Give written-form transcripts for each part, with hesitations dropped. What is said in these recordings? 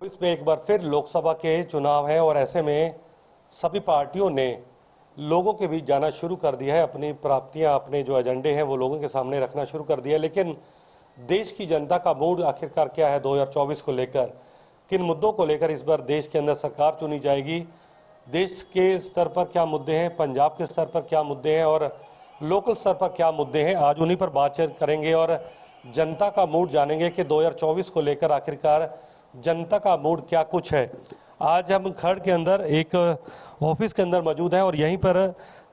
इसमें एक बार फिर लोकसभा के चुनाव हैं और ऐसे में सभी पार्टियों ने लोगों के बीच जाना शुरू कर दिया है। अपनी प्राप्तियां, अपने जो एजेंडे हैं वो लोगों के सामने रखना शुरू कर दिया है। लेकिन देश की जनता का मूड आखिरकार क्या है 2024 को लेकर, किन मुद्दों को लेकर इस बार देश के अंदर सरकार चुनी जाएगी, देश के स्तर पर क्या मुद्दे हैं, पंजाब के स्तर पर क्या मुद्दे हैं और लोकल स्तर पर क्या मुद्दे हैं, आज उन्हीं पर बातचीत करेंगे और जनता का मूड जानेंगे कि 2024 को लेकर आखिरकार जनता का मूड क्या कुछ है। आज हम खर्ड़ के अंदर एक ऑफिस के अंदर मौजूद हैं और यहीं पर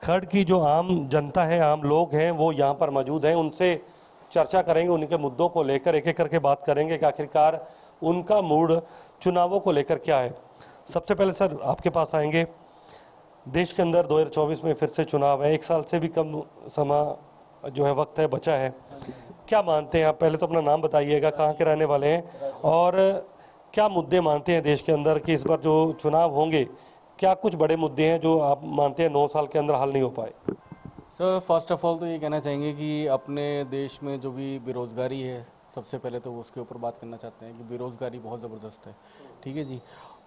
खर्ड़ की जो आम जनता है, आम लोग हैं, वो यहाँ पर मौजूद हैं। उनसे चर्चा करेंगे, उनके मुद्दों को लेकर एक एक करके बात करेंगे कि आखिरकार उनका मूड चुनावों को लेकर क्या है। सबसे पहले सर आपके पास आएंगे। देश के अंदर 2024 में फिर से चुनाव है, एक साल से भी कम समय जो है वक्त है बचा है। क्या मानते हैं आप, पहले तो अपना नाम बताइएगा, कहाँ के रहने वाले हैं और क्या मुद्दे मानते हैं देश के अंदर कि इस बार जो चुनाव होंगे, क्या कुछ बड़े मुद्दे हैं जो आप मानते हैं 9 साल के अंदर हल नहीं हो पाए? सर फर्स्ट ऑफ ऑल तो ये कहना चाहेंगे कि अपने देश में जो भी बेरोज़गारी है, सबसे पहले तो उसके ऊपर बात करना चाहते हैं कि बेरोज़गारी बहुत ज़बरदस्त है। ठीक है जी।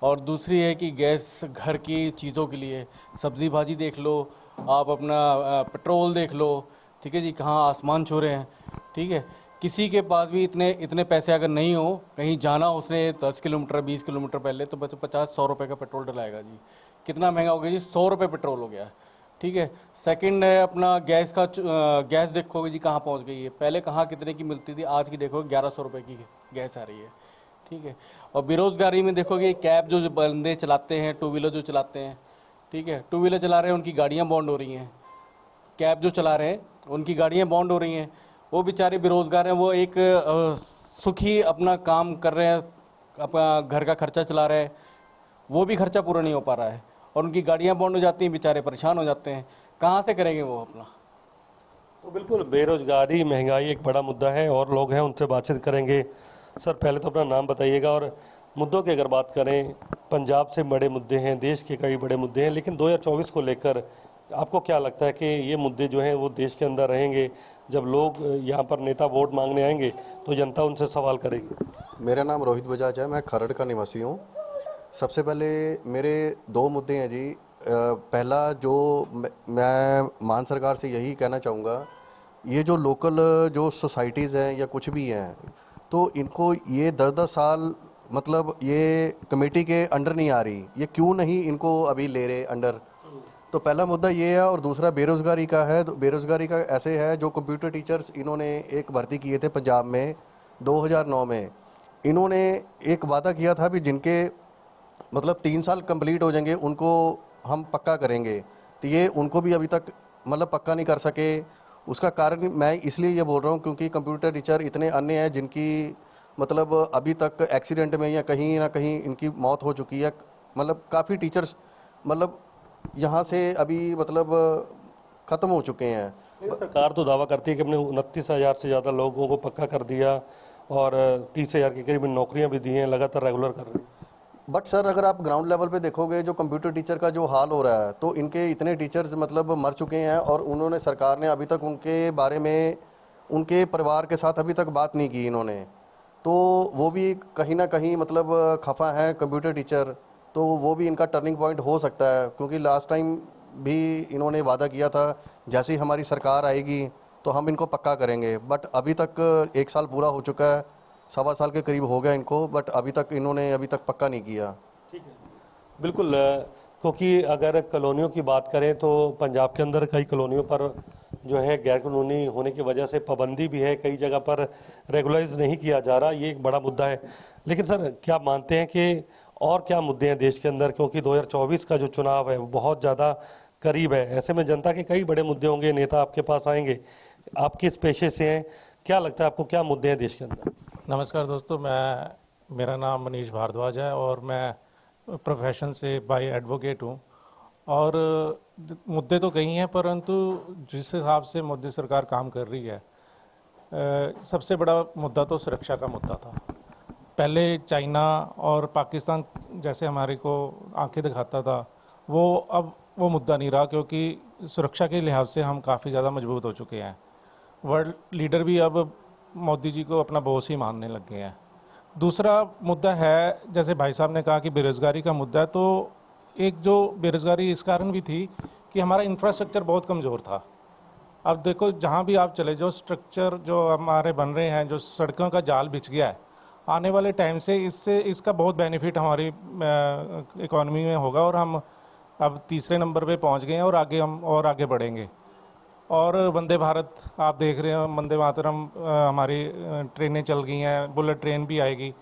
और दूसरी है कि गैस घर की चीज़ों के लिए, सब्ज़ी भाजी देख लो, आप अपना पेट्रोल देख लो, ठीक है जी, कहाँ आसमान छू रहे हैं। ठीक है, किसी के पास भी इतने इतने पैसे अगर नहीं हो, कहीं जाना उसने 10 किलोमीटर 20 किलोमीटर पहले, तो 50-100 रुपये का पेट्रोल डलाएगा जी। कितना महंगा हो गया जी, 100 रुपये पेट्रोल हो गया। ठीक है। सेकंड है अपना गैस का, गैस देखोगे जी कहाँ पहुँच गई है। पहले कहाँ कितने की मिलती थी, आज की देखो 1100 रुपये की गैस आ रही है। ठीक है। और बेरोज़गारी में देखोगे कैब जो बंदे चलाते हैं, टू व्हीलर जो चलाते हैं, ठीक है, टू व्हीलर चला रहे हैं उनकी गाड़ियाँ बॉन्ड हो रही हैं, कैब जो चला रहे हैं उनकी गाड़ियाँ बॉन्ड हो रही हैं। वो बेचारे बेरोज़गार हैं, वो एक सुखी अपना काम कर रहे हैं, अपना घर का खर्चा चला रहे हैं, वो भी खर्चा पूरा नहीं हो पा रहा है और उनकी गाड़ियाँ बॉन्ड हो जाती हैं, बेचारे परेशान हो जाते हैं। कहाँ से करेंगे वो अपना? तो बिल्कुल बेरोजगारी, महंगाई एक बड़ा मुद्दा है और लोग हैं उनसे बातचीत करेंगे। सर पहले तो अपना नाम बताइएगा और मुद्दों की अगर बात करें, पंजाब से बड़े मुद्दे हैं, देश के कई बड़े मुद्दे हैं, लेकिन 2024 को लेकर आपको क्या लगता है कि ये मुद्दे जो हैं वो देश के अंदर रहेंगे? जब लोग यहाँ पर नेता वोट मांगने आएंगे तो जनता उनसे सवाल करेगी। मेरा नाम रोहित बजाज है, मैं खरड़ का निवासी हूँ। सबसे पहले मेरे दो मुद्दे हैं जी। पहला जो मैं मान सरकार से यही कहना चाहूँगा, ये जो लोकल जो सोसाइटीज़ हैं या कुछ भी हैं, तो इनको ये 10-10 साल मतलब ये कमेटी के अंडर नहीं आ रही, ये क्यों नहीं इनको अभी ले रहे अंडर? तो पहला मुद्दा ये है। और दूसरा बेरोज़गारी का है। तो बेरोज़गारी का ऐसे है, जो कंप्यूटर टीचर्स इन्होंने एक भर्ती किए थे पंजाब में 2009 में, इन्होंने एक वादा किया था भी जिनके मतलब 3 साल कंप्लीट हो जाएंगे उनको हम पक्का करेंगे, तो ये उनको भी अभी तक मतलब पक्का नहीं कर सके। उसका कारण मैं इसलिए ये बोल रहा हूँ क्योंकि कंप्यूटर टीचर इतने अन्य हैं जिनकी मतलब अभी तक एक्सीडेंट में या कहीं ना कहीं इनकी मौत हो चुकी है। मतलब काफ़ी टीचर्स मतलब यहाँ से अभी मतलब ख़त्म हो चुके हैं। सरकार तो दावा करती है कि हमने 29,000 से ज़्यादा लोगों को पक्का कर दिया और 30,000 के करीब नौकरियां भी दी हैं, लगातार रेगुलर कर रही हैं। बट सर अगर आप ग्राउंड लेवल पे देखोगे जो कंप्यूटर टीचर का जो हाल हो रहा है, तो इनके इतने टीचर्स मतलब मर चुके हैं और उन्होंने सरकार ने अभी तक उनके बारे में उनके परिवार के साथ अभी तक बात नहीं की इन्होंने। तो वो भी कहीं ना कहीं मतलब खफा है कंप्यूटर टीचर, तो वो भी इनका टर्निंग पॉइंट हो सकता है। क्योंकि लास्ट टाइम भी इन्होंने वादा किया था जैसे ही हमारी सरकार आएगी तो हम इनको पक्का करेंगे, बट अभी तक 1 साल पूरा हो चुका है, 1.25 साल के करीब हो गया इनको, बट अभी तक इन्होंने अभी तक पक्का नहीं किया। ठीक है, बिल्कुल। क्योंकि अगर कॉलोनियों की बात करें तो पंजाब के अंदर कई कॉलोनियों पर जो है गैर कानूनी होने की वजह से पाबंदी भी है, कई जगह पर रेगुलाइज नहीं किया जा रहा, ये एक बड़ा मुद्दा है। लेकिन सर क्या मानते हैं कि और क्या मुद्दे हैं देश के अंदर, क्योंकि 2024 का जो चुनाव है वो बहुत ज़्यादा करीब है, ऐसे में जनता के कई बड़े मुद्दे होंगे, नेता आपके पास आएंगे, आप किस पेशे से हैं, क्या लगता है आपको क्या मुद्दे हैं देश के अंदर? नमस्कार दोस्तों, मेरा नाम मनीष भारद्वाज है और मैं प्रोफेशन से बाय एडवोकेट हूँ। और मुद्दे तो कई हैं, परंतु जिस हिसाब से मोदी सरकार काम कर रही है, सबसे बड़ा मुद्दा तो सुरक्षा का मुद्दा था। पहले चाइना और पाकिस्तान जैसे हमारे को आंखें दिखाता था, वो अब वो मुद्दा नहीं रहा, क्योंकि सुरक्षा के लिहाज से हम काफ़ी ज़्यादा मजबूत हो चुके हैं। वर्ल्ड लीडर भी अब मोदी जी को अपना बॉस ही मानने लग गए हैं। दूसरा मुद्दा है, जैसे भाई साहब ने कहा कि बेरोज़गारी का मुद्दा है, तो एक जो बेरोज़गारी इस कारण भी थी कि हमारा इंफ्रास्ट्रक्चर बहुत कमज़ोर था। अब देखो, जहाँ भी आप चले जाओ, स्ट्रक्चर जो हमारे बन रहे हैं, जो सड़कों का जाल बिछ गया है, आने वाले टाइम से इसका बहुत बेनिफिट हमारी इकॉनमी में होगा, और हम अब तीसरे नंबर पे पहुँच गए हैं और हम आगे बढ़ेंगे। और वंदे भारत आप देख रहे हो, वंदे मातरम हमारी ट्रेनें चल गई हैं, बुलेट ट्रेन भी आएगी।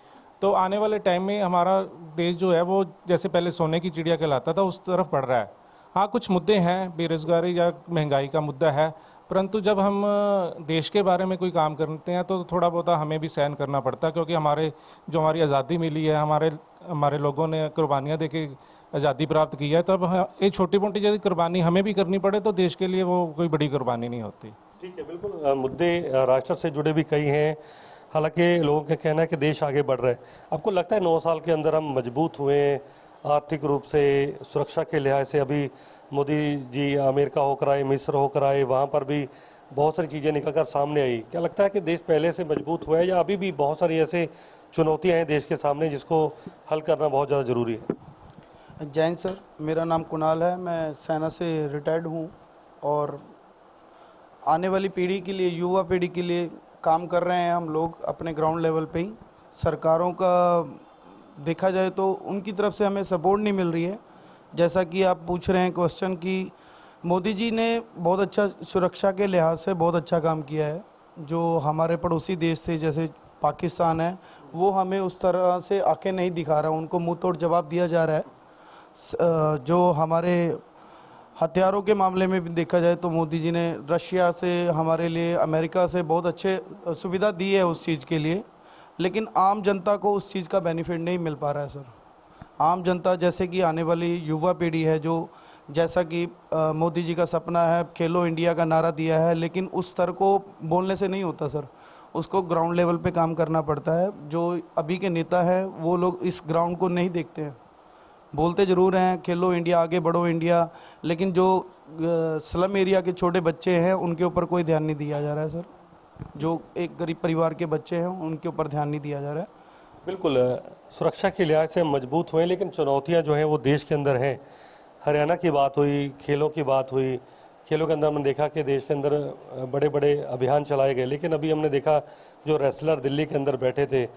तो आने वाले टाइम में हमारा देश जो है वो जैसे पहले सोने की चिड़िया कहलाता था, उस तरफ बढ़ रहा है। हाँ, कुछ मुद्दे हैं, बेरोज़गारी या महंगाई का मुद्दा है, परंतु जब हम देश के बारे में कोई काम करते हैं तो थोड़ा बहुत हमें भी सहन करना पड़ता है, क्योंकि हमारी आज़ादी मिली है, हमारे लोगों ने कुर्बानियाँ दे के आज़ादी प्राप्त की है। तब एक छोटी मोटी यदि कुर्बानी हमें भी करनी पड़े तो देश के लिए वो कोई बड़ी कुर्बानी नहीं होती। ठीक है, बिल्कुल मुद्दे राष्ट्र से जुड़े भी कई हैं। हालांकि लोगों का कहना है कि देश आगे बढ़ रहा है। आपको लगता है 9 साल के अंदर हम मजबूत हुए हैं आर्थिक रूप से, सुरक्षा के लिहाज से? अभी मोदी जी अमेरिका होकर आए, मिस्र होकर आए, वहाँ पर भी बहुत सारी चीज़ें निकल कर सामने आई। क्या लगता है कि देश पहले से मजबूत हुआ है, या अभी भी बहुत सारी ऐसे चुनौतियाँ हैं देश के सामने जिसको हल करना बहुत ज़्यादा ज़रूरी है? जैन सर, मेरा नाम कुणाल है, मैं सेना से रिटायर्ड हूँ और आने वाली पीढ़ी के लिए, युवा पीढ़ी के लिए काम कर रहे हैं हम लोग अपने ग्राउंड लेवल पे ही। सरकारों का देखा जाए तो उनकी तरफ से हमें सपोर्ट नहीं मिल रही है। जैसा कि आप पूछ रहे हैं क्वेश्चन कि मोदी जी ने बहुत अच्छा सुरक्षा के लिहाज से बहुत अच्छा काम किया है। जो हमारे पड़ोसी देश थे जैसे पाकिस्तान है, वो हमें उस तरह से आंखें नहीं दिखा रहा, उनको मुंह तोड़ जवाब दिया जा रहा है। जो हमारे हथियारों के मामले में भी देखा जाए तो मोदी जी ने रशिया से, हमारे लिए अमेरिका से बहुत अच्छे सुविधा दी है उस चीज़ के लिए, लेकिन आम जनता को उस चीज़ का बेनिफिट नहीं मिल पा रहा है सर। आम जनता जैसे कि आने वाली युवा पीढ़ी है, जो जैसा कि मोदी जी का सपना है, खेलो इंडिया का नारा दिया है, लेकिन उस स्तर को बोलने से नहीं होता सर, उसको ग्राउंड लेवल पे काम करना पड़ता है। जो अभी के नेता हैं वो लोग इस ग्राउंड को नहीं देखते हैं, बोलते ज़रूर हैं खेलो इंडिया, आगे बढ़ो इंडिया, लेकिन जो स्लम एरिया के छोटे बच्चे हैं उनके ऊपर कोई ध्यान नहीं दिया जा रहा है सर। जो एक गरीब परिवार के बच्चे हैं उनके ऊपर ध्यान नहीं दिया जा रहा है। बिल्कुल, सुरक्षा के लिहाज से हम मजबूत हुए, लेकिन चुनौतियां जो हैं वो देश के अंदर हैं। हरियाणा की बात हुई, खेलों की बात हुई, खेलों के अंदर हमने देखा कि देश के अंदर बड़े बड़े अभियान चलाए गए, लेकिन अभी हमने देखा जो रेसलर दिल्ली के अंदर बैठे थे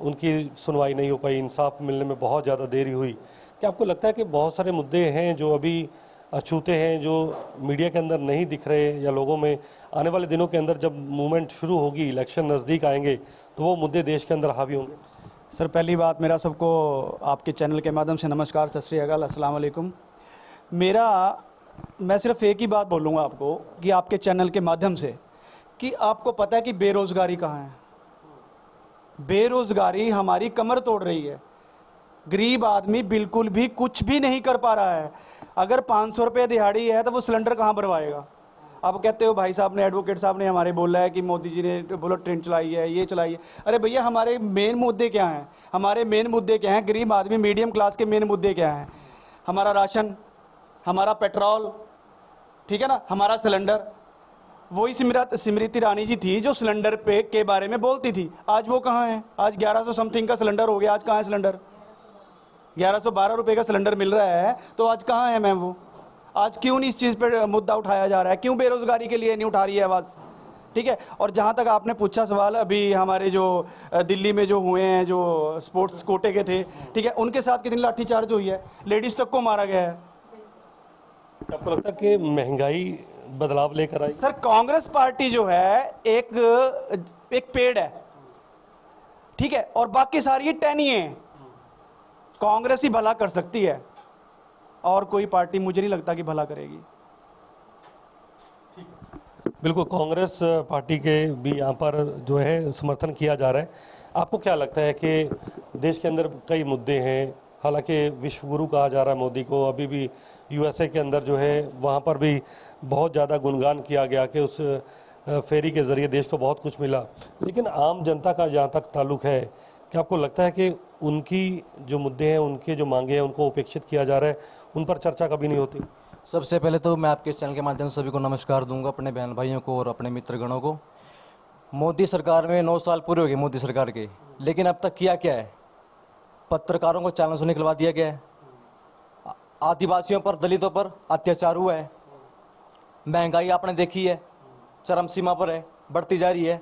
उनकी सुनवाई नहीं हो पाई, इंसाफ मिलने में बहुत ज़्यादा देरी हुई। क्या आपको लगता है कि बहुत सारे मुद्दे हैं जो अभी अछूते हैं, जो मीडिया के अंदर नहीं दिख रहे, या लोगों में आने वाले दिनों के अंदर जब मूवमेंट शुरू होगी, इलेक्शन नज़दीक आएंगे, तो वो मुद्दे देश के अंदर हावी होंगे? सर, पहली बात, मेरा सबको आपके चैनल के माध्यम से नमस्कार, सत श्री अकाल, अस्सलाम वालेकुम। मैं सिर्फ एक ही बात बोलूँगा आपको कि आपके चैनल के माध्यम से, कि आपको पता है कि बेरोज़गारी कहाँ है। बेरोज़गारी हमारी कमर तोड़ रही है। गरीब आदमी बिल्कुल भी कुछ भी नहीं कर पा रहा है। अगर 500 रुपये दिहाड़ी है तो वो सिलेंडर कहाँ भरवाएगा? आप कहते हो भाई साहब ने, एडवोकेट साहब ने हमारे बोला है कि मोदी जी ने बुलेट ट्रेन चलाई है, ये चलाई है। अरे भैया, हमारे मेन मुद्दे क्या हैं? हमारे मेन मुद्दे क्या हैं? गरीब आदमी, मीडियम क्लास के मेन मुद्दे क्या हैं? हमारा राशन, हमारा पेट्रोल, ठीक है ना, हमारा सिलेंडर। वही स्मृति ईरानी जी थी जो सिलेंडर पे के बारे में बोलती थी। आज वो कहाँ है? आज 1100 समथिंग का सिलेंडर हो गया, आज कहाँ है सिलेंडर? 1112 रुपये का सिलेंडर मिल रहा है, तो आज कहाँ है मैम वो? आज क्यों नहीं इस चीज़ पे मुद्दा उठाया जा रहा है? क्यों बेरोजगारी के लिए नहीं उठा रही है आवाज़? ठीक है। और जहाँ तक आपने पूछा सवाल, अभी हमारे जो दिल्ली में जो हुए हैं, जो स्पोर्ट्स कोटे के थे, ठीक है, उनके साथ कितनी लाठीचार्ज हुई है, लेडीज तक को मारा गया है। आपको लगता है कि महंगाई बदलाव लेकर आई? सर, कांग्रेस पार्टी जो है एक पेड़ है, ठीक है, और बाकी सारी टहनियाँ हैं। कांग्रेस ही भला कर सकती है और कोई पार्टी मुझे नहीं लगता कि भला करेगी। बिल्कुल, कांग्रेस पार्टी के भी यहाँ पर जो है समर्थन किया जा रहा है। आपको क्या लगता है कि देश के अंदर कई मुद्दे हैं, हालांकि विश्वगुरु कहा जा रहा है मोदी को, अभी भी यूएसए के अंदर जो है वहाँ पर भी बहुत ज़्यादा गुणगान किया गया कि उस फेरी के ज़रिए देश को बहुत कुछ मिला, लेकिन आम जनता का जहाँ तक ताल्लुक है, क्या आपको लगता है कि उनकी जो मुद्दे हैं, उनके जो मांगे हैं, उनको उपेक्षित किया जा रहा है, उन पर चर्चा कभी नहीं होती? सबसे पहले तो मैं आपके इस चैनल के माध्यम से सभी को नमस्कार दूंगा, अपने बहन भाइयों को और अपने मित्रगणों को। मोदी सरकार में 9 साल पूरे हो गए मोदी सरकार के, लेकिन अब तक किया क्या है? पत्रकारों को चैनल से निकलवा दिया गया है, आदिवासियों पर, दलितों पर अत्याचार हुआ है, महंगाई आपने देखी है, चरम सीमा पर है, बढ़ती जा रही है।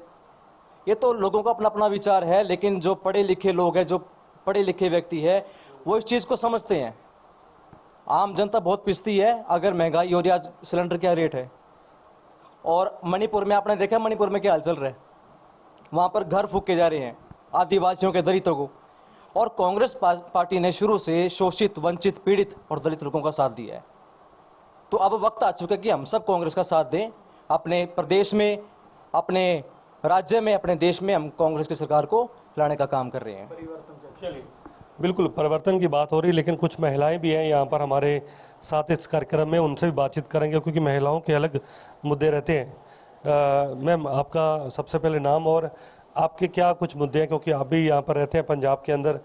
ये तो लोगों का अपना अपना विचार है, लेकिन जो पढ़े लिखे लोग हैं, जो पढ़े लिखे व्यक्ति है, वो इस चीज़ को समझते हैं। आम जनता बहुत पिसती है अगर महंगाई हो रही है, आज सिलेंडर क्या रेट है। और मणिपुर में आपने देखा, मणिपुर में क्या हाल चल रहा है, वहाँ पर घर फूके जा रहे हैं आदिवासियों के, दलितों को। और कांग्रेस पार्टी ने शुरू से शोषित, वंचित, पीड़ित और दलित लोगों का साथ दिया है। तो अब वक्त आ चुका है कि हम सब कांग्रेस का साथ दें, अपने प्रदेश में, अपने राज्य में, अपने देश में हम कांग्रेस की सरकार को लाने का काम कर रहे हैं। चलिए, बिल्कुल परिवर्तन की बात हो रही है, लेकिन कुछ महिलाएं भी हैं यहाँ पर हमारे साथ इस कार्यक्रम में, उनसे भी बातचीत करेंगे क्योंकि महिलाओं के अलग मुद्दे रहते हैं। मैम, आपका सबसे पहले नाम और आपके क्या कुछ मुद्दे हैं, क्योंकि आप भी यहाँ पर रहते हैं पंजाब के अंदर।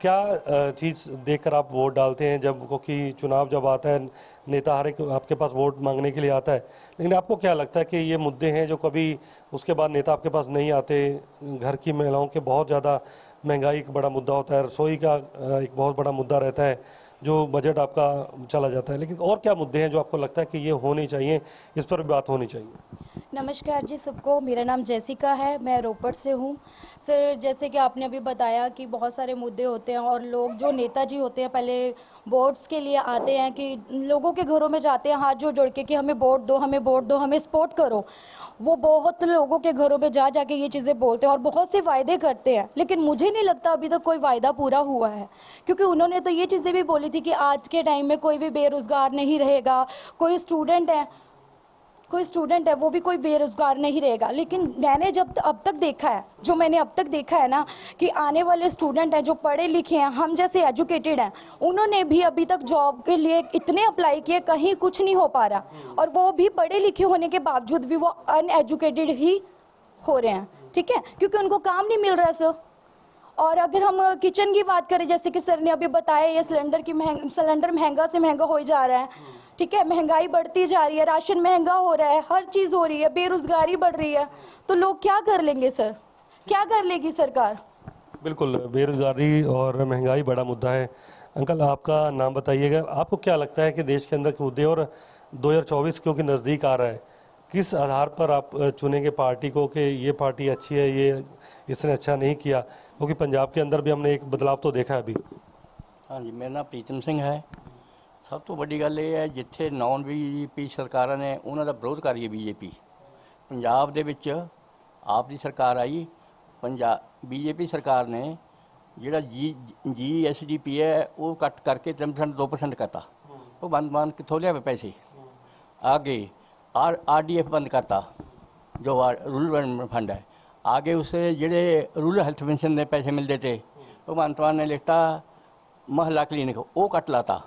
क्या चीज़ देखकर आप वोट डालते हैं जब, क्योंकि चुनाव जब आता है नेता हर एक आपके पास वोट मांगने के लिए आता है, लेकिन आपको क्या लगता है कि ये मुद्दे हैं जो कभी उसके बाद नेता आपके पास नहीं आते? घर की महिलाओं के बहुत ज़्यादा, महंगाई एक बड़ा मुद्दा होता है, रसोई का एक बहुत बड़ा मुद्दा रहता है, जो बजट आपका चला जाता है, लेकिन और क्या मुद्दे हैं जो आपको लगता है कि ये होनी चाहिए, इस पर भी बात होनी चाहिए? नमस्कार जी सबको, मेरा नाम जेसिका है, मैं रोपड़ से हूँ। सर, जैसे कि आपने अभी बताया कि बहुत सारे मुद्दे होते हैं और लोग जो नेताजी होते हैं पहले वोट्स के लिए आते हैं, कि लोगों के घरों में जाते हैं हाथ जोड़ के कि हमें वोट दो, हमें वोट दो, हमें सपोर्ट करो। वो बहुत लोगों के घरों में जा जाके ये चीज़ें बोलते हैं और बहुत से वायदे करते हैं, लेकिन मुझे नहीं लगता अभी तक कोई वायदा पूरा हुआ है। क्योंकि उन्होंने तो ये चीज़ें भी बोली थी कि आज के टाइम में कोई भी बेरोज़गार नहीं रहेगा, कोई स्टूडेंट है वो भी कोई बेरोजगार नहीं रहेगा। लेकिन मैंने जब अब तक देखा है ना, कि आने वाले स्टूडेंट हैं जो पढ़े लिखे हैं, हम जैसे एजुकेटेड हैं, उन्होंने भी अभी तक जॉब के लिए इतने अप्लाई किए, कहीं कुछ नहीं हो पा रहा, और वो भी पढ़े लिखे होने के बावजूद भी वो अनएजुकेटेड ही हो रहे हैं। ठीक है, क्योंकि उनको काम नहीं मिल रहा है सर। और अगर हम किचन की बात करें, जैसे कि सर ने अभी बताया, ये सिलेंडर महंगा से महंगा हो जा रहा है। ठीक है, महंगाई बढ़ती जा रही है, राशन महंगा हो रहा है, हर चीज़ हो रही है, बेरोजगारी बढ़ रही है, तो लोग क्या कर लेंगे सर, क्या कर लेगी सरकार? बिल्कुल, बेरोजगारी और महंगाई बड़ा मुद्दा है। अंकल, आपका नाम बताइएगा। आपको क्या लगता है कि देश के अंदर के मुद्दे, और 2024 क्योंकि नज़दीक आ रहा है, किस आधार पर आप चुनेंगे पार्टी को कि ये पार्टी अच्छी है, ये इसने अच्छा नहीं किया? क्योंकि पंजाब के अंदर भी हमने एक बदलाव तो देखा है अभी। हाँ जी, मेरा नाम प्रीतम सिंह है। सब तो बड़ी गल ये है, जिथे नॉन बीजेपी सरकारां ने उन्हों का विरोध कर रही है बीजेपी। पंजाब दे विच आप दी सरकार आई, पंजाब बीजेपी सरकार ने जिहड़ा GSDP है वो कट करके 3% 2% करता। वो बंद कितों लिया पैसे? आगे RDF बंद करता, जो रूरल डेवलपमेंट फंड है। आगे उससे जिहड़े रूरल हेल्थ मिशन ने पैसे मिलते थे, भगवंत मान ने लिखता महला क्लिनिक, वो कट लाता।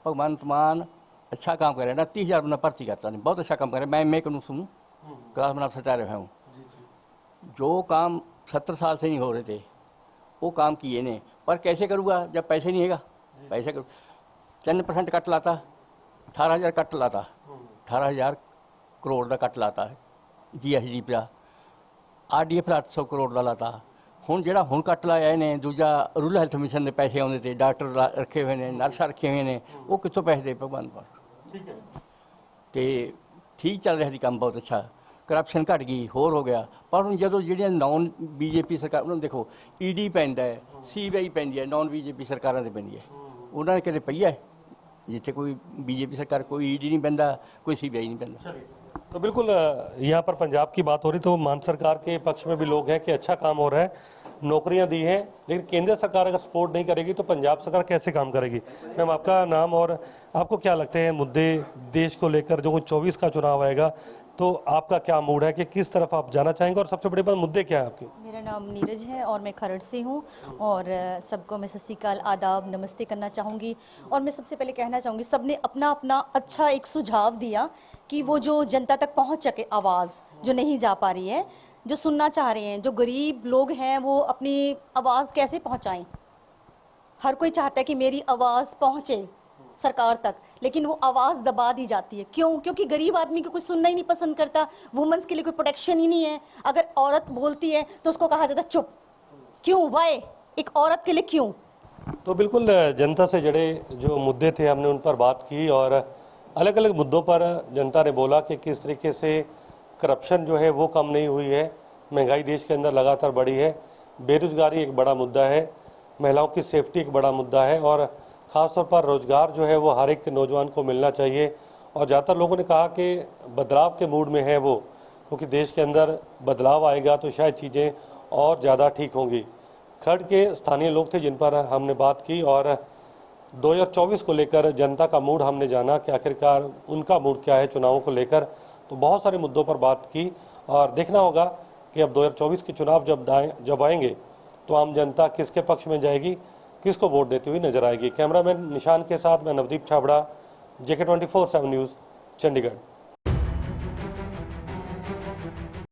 भगवंत मान अच्छा काम कर रहे हैं, 30,000 बंदा भर्ती करता नहीं, बहुत अच्छा काम कर रहे हैं। मैं कहूँ सुनूँ, क्लास बना सटा रहा हूँ। जो काम 70 साल से नहीं हो रहे थे वो काम किए ने, पर कैसे करूँगा जब पैसे नहीं हैगा? पैसे करूँ 3% कट लाता, 18,000 कट लाता, 18,000 करोड़ का कट लाता है GSDP का। RDF 800 करोड़ का लाता। ਹੁਣ ਜਿਹੜਾ ਹੁਣ ਕੱਟ ਲਾਇਆ ਇਹਨੇ ਦੂਜਾ ਰੂਰਲ ਹੈਲਥ ਮਿਸ਼ਨ ਦੇ ਪੈਸੇ ਆਉਂਦੇ ਤੇ ਡਾਕਟਰ ਰੱਖੇ ਹੋਏ ਨੇ, ਨਰਸਾਂ ਰੱਖੇ ਹੋਏ ਨੇ, ਉਹ ਕਿੱਥੋਂ ਪੈਸੇ ਦੇ ਭਗਵੰਤ ਮਾਨ? ਠੀਕ ਹੈ, ਤੇ ਠੀਕ ਚੱਲ ਰਿਹਾ ਸੀ ਕੰਮ, ਬਹੁਤ ਅੱਛਾ, ਕਰਪਸ਼ਨ ਘਟ ਗਈ, ਹੋਰ ਹੋ ਗਿਆ। ਪਰ ਹੁਣ ਜਦੋਂ ਜਿਹੜੀਆਂ ਨੌਨ BJP ਸਰਕਾਰ, ਉਹਨਾਂ ਨੂੰ ਦੇਖੋ ED ਪੈਂਦਾ ਹੈ, CBI ਪੈਂਦੀ ਹੈ, नॉन BJP ਸਰਕਾਰਾਂ ਦੇ ਪੈਂਦੀ ਹੈ। ਉਹਨਾਂ ਨੇ ਕਿਤੇ ਪਈ ਹੈ? ਜਿੱਥੇ ਕੋਈ BJP ਸਰਕਾਰ ਕੋਈ ED नहीं पैंदा, कोई CBI नहीं पैंदा। तो बिल्कुल, यहाँ पर पंजाब की बात हो रही, तो मान सरकार के पक्ष में भी लोग हैं कि अच्छा काम हो रहा है, नौकरियां दी हैं, लेकिन केंद्र सरकार अगर सपोर्ट नहीं करेगी तो पंजाब सरकार कैसे काम करेगी? मैम, आपका नाम और आपको क्या लगते हैं मुद्दे देश को लेकर, जो 24 का चुनाव आएगा, तो आपका क्या मूड है कि किस तरफ आप जाना चाहेंगे और सबसे बड़े बात मुद्दे क्या है आपके? मेरा नाम नीरज है और मैं खरड़ से हूँ, और सबको मैं सत श्री अकाल, आदाब, नमस्ते करना चाहूँगी। और मैं सबसे पहले कहना चाहूँगी, सबने अपना अपना अच्छा एक सुझाव दिया कि वो जो जनता तक पहुँच सके आवाज़, जो नहीं जा पा रही है, जो सुनना चाह रहे हैं, जो गरीब लोग हैं, वो अपनी आवाज़ कैसे पहुँचाएँ। हर कोई चाहता है कि मेरी आवाज़ पहुँचे सरकार तक, लेकिन वो आवाज़ दबा दी जाती है। क्यों? क्योंकि गरीब आदमी को कोई सुनना ही नहीं पसंद करता, वुमेन्स के लिए कोई प्रोटेक्शन ही नहीं है। अगर औरत बोलती है तो उसको कहा जाता है चुप। क्यों? वाई? एक औरत के लिए क्यों? तो बिल्कुल जनता से जुड़े जो मुद्दे थे हमने उन पर बात की और अलग अलग मुद्दों पर जनता ने बोला कि किस तरीके से करप्शन जो है वो कम नहीं हुई है, महंगाई देश के अंदर लगातार बढ़ी है, बेरोजगारी एक बड़ा मुद्दा है, महिलाओं की सेफ्टी एक बड़ा मुद्दा है और ख़ासतौर पर रोज़गार जो है वो हर एक नौजवान को मिलना चाहिए। और ज़्यादातर लोगों ने कहा कि बदलाव के मूड में है वो, क्योंकि देश के अंदर बदलाव आएगा तो शायद चीज़ें और ज़्यादा ठीक होंगी। खर्ड के स्थानीय लोग थे जिन पर हमने बात की और 2024 को लेकर जनता का मूड हमने जाना कि आखिरकार उनका मूड क्या है चुनावों को लेकर। तो बहुत सारे मुद्दों पर बात की और देखना होगा कि अब 2024 के चुनाव जब आएंगे तो आम जनता किसके पक्ष में जाएगी, किसको वोट देती हुई नजर आएगी। कैमरामैन निशान के साथ मैं नवदीप छाबड़ा, JK 24/7 न्यूज़, चंडीगढ़।